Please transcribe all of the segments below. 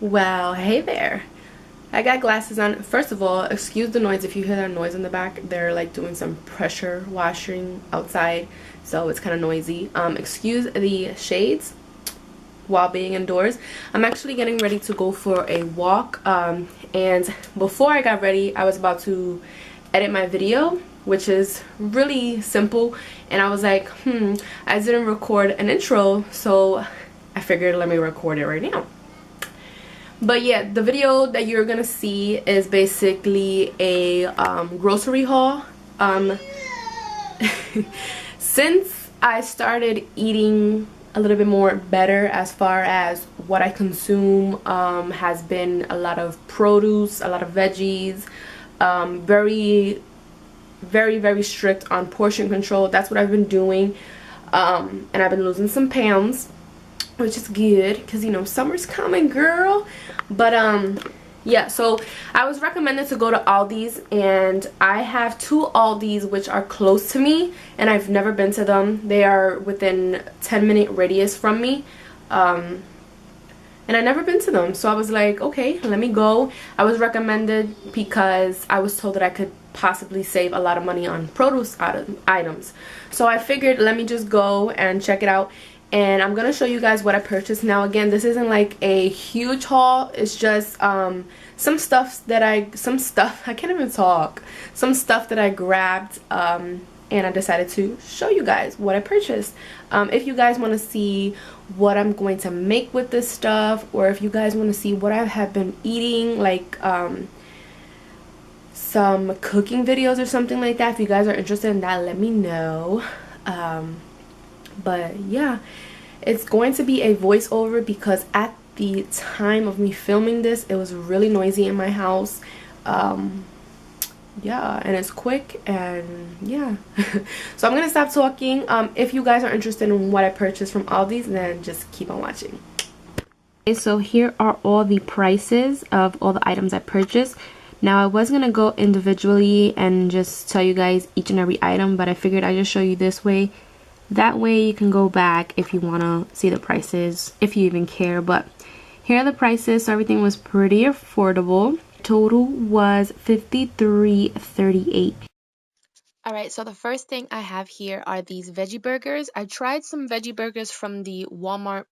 Well, hey there. I got glasses on. First of all, excuse the noise if you hear that noise in the back. They're like doing some pressure washing outside, so it's kind of noisy. Excuse the shades while being indoors. I'm actually getting ready to go for a walk. And before I got ready, I was about to edit my video, which is really simple. And I was like, I didn't record an intro, so I figured let me record it right now. But yeah, the video that you're gonna see is basically a grocery haul. Since I started eating a little bit more better as far as what I consume, has been a lot of produce, a lot of veggies, very strict on portion control. That's what I've been doing, and I've been losing some pounds, which is good because, you know, summer's coming, girl. But yeah, so I was recommended to go to Aldi's, and I have two Aldi's which are close to me, and I've never been to them. They are within 10-minute radius from me, and I've never been to them, so I was like, okay, let me go. I was recommended because I was told that I could possibly save a lot of money on produce items, so I figured let me just go and check it out. And I'm gonna show you guys what I purchased. Now again, this isn't like a huge haul, it's just some stuff I can't even talk, some stuff that I grabbed, and I decided to show you guys what I purchased. If you guys want to see what I'm going to make with this stuff, or if you guys want to see what I have been eating, like some cooking videos or something like that, if you guys are interested in that, let me know. But yeah, it's going to be a voiceover because at the time of me filming this, it was really noisy in my house. Yeah, and it's quick, and yeah. So I'm gonna stop talking. If you guys are interested in what I purchased from Aldi's, then just keep on watching. Okay, so here are all the prices of all the items I purchased. Now I was gonna go individually and just tell you guys each and every item, but I figured I'd just show you this way. That way you can go back if you want to see the prices, if you even care. But here are the prices, so everything was pretty affordable. Total was $53.38. Alright, so the first thing I have here are these veggie burgers. I tried some veggie burgers from the Walmart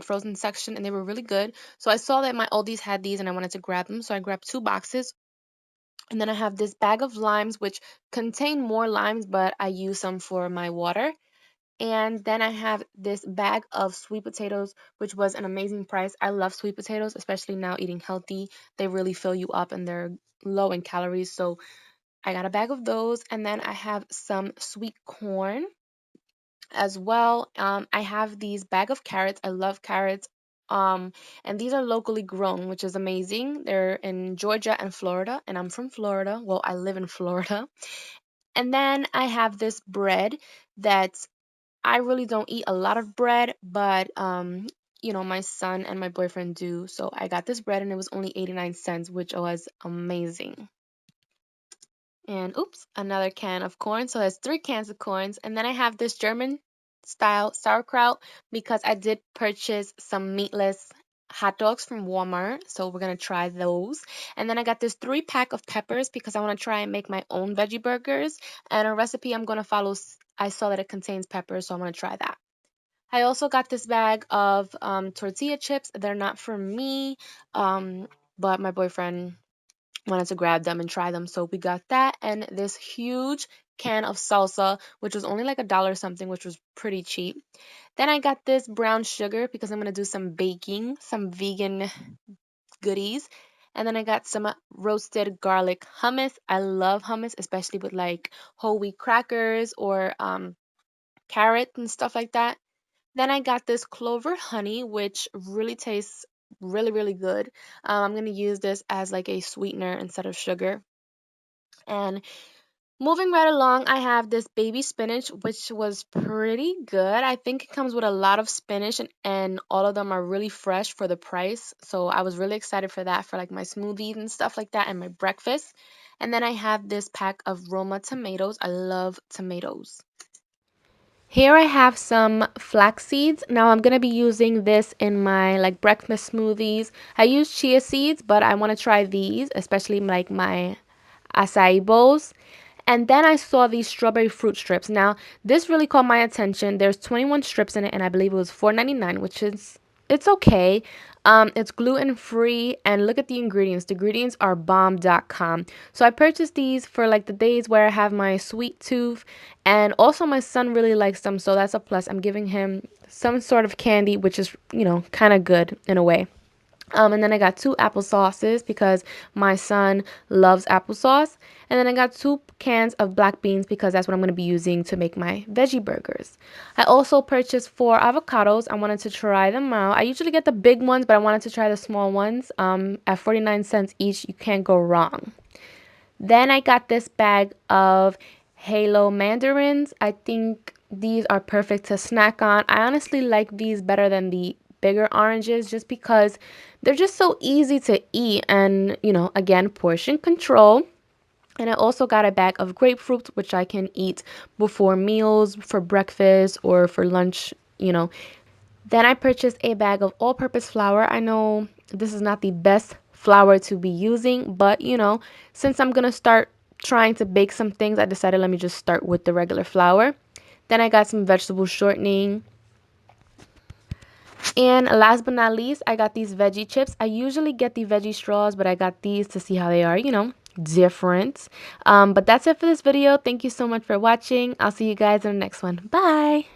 frozen section, and they were really good. So I saw that my Aldi's had these and I wanted to grab them, so I grabbed 2 boxes. And then I have this bag of limes, which contain more limes, but I use some for my water. And then I have this bag of sweet potatoes, which was an amazing price. I love sweet potatoes, especially now eating healthy. They really fill you up and they're low in calories. So I got a bag of those. And then I have some sweet corn as well. I have these bag of carrots. I love carrots. And these are locally grown, which is amazing. They're in Georgia and Florida, and I'm from Florida. Well, I live in Florida. And then I have this bread that's I really don't eat a lot of bread, but you know, my son and my boyfriend do. So I got this bread and it was only 89 cents, which was amazing. And oops, another can of corn. So there's 3 cans of corns. And then I have this German style sauerkraut because I did purchase some meatless hot dogs from Walmart. So we're going to try those. And then I got this 3-pack of peppers because I want to try and make my own veggie burgers. And a recipe I'm going to follow, I saw that it contains peppers, so I'm going to try that. I also got this bag of tortilla chips. They're not for me, but my boyfriend wanted to grab them and try them, so we got that, and this huge can of salsa, which was only like $1 something, which was pretty cheap. Then I got this brown sugar because I'm gonna do some baking, some vegan goodies. And then I got some roasted garlic hummus. I love hummus, especially with like whole wheat crackers or carrot and stuff like that. Then I got this clover honey, which really tastes really good. I'm going to use this as like a sweetener instead of sugar. And moving right along, I have this baby spinach, which was pretty good. I think it comes with a lot of spinach, and all of them are really fresh for the price. So I was really excited for that, for like my smoothies and stuff like that and my breakfast. And then I have this pack of Roma tomatoes. I love tomatoes. Here I have some flax seeds. Now I'm going to be using this in my like breakfast smoothies. I use chia seeds, but I want to try these, especially like my acai bowls. And then I saw these strawberry fruit strips. Now, this really caught my attention. There's 21 strips in it, and I believe it was $4.99, which is, it's okay. It's gluten-free, and look at the ingredients. The ingredients are bomb.com. So I purchased these for like the days where I have my sweet tooth, and also my son really likes them, so that's a plus. I'm giving him some sort of candy, which is, you know, kind of good in a way. And then I got 2 applesauces because my son loves applesauce. And then I got 2 cans of black beans because that's what I'm going to be using to make my veggie burgers. I also purchased 4 avocados. I wanted to try them out. I usually get the big ones, but I wanted to try the small ones. At 49 cents each, you can't go wrong. Then I got this bag of Halo mandarins. I think these are perfect to snack on. I honestly like these better than the bigger oranges just because they're just so easy to eat, and you know, again, portion control. And I also got a bag of grapefruit, which I can eat before meals, for breakfast or for lunch, you know. Then I purchased a bag of all-purpose flour. I know this is not the best flour to be using, but you know, since I'm gonna start trying to bake some things, I decided let me just start with the regular flour. Then I got some vegetable shortening. And last but not least, I got these veggie chips. I usually get the veggie straws, but I got these to see how they are, you know, different. But that's it for this video. Thank you so much for watching. I'll see you guys in the next one. Bye!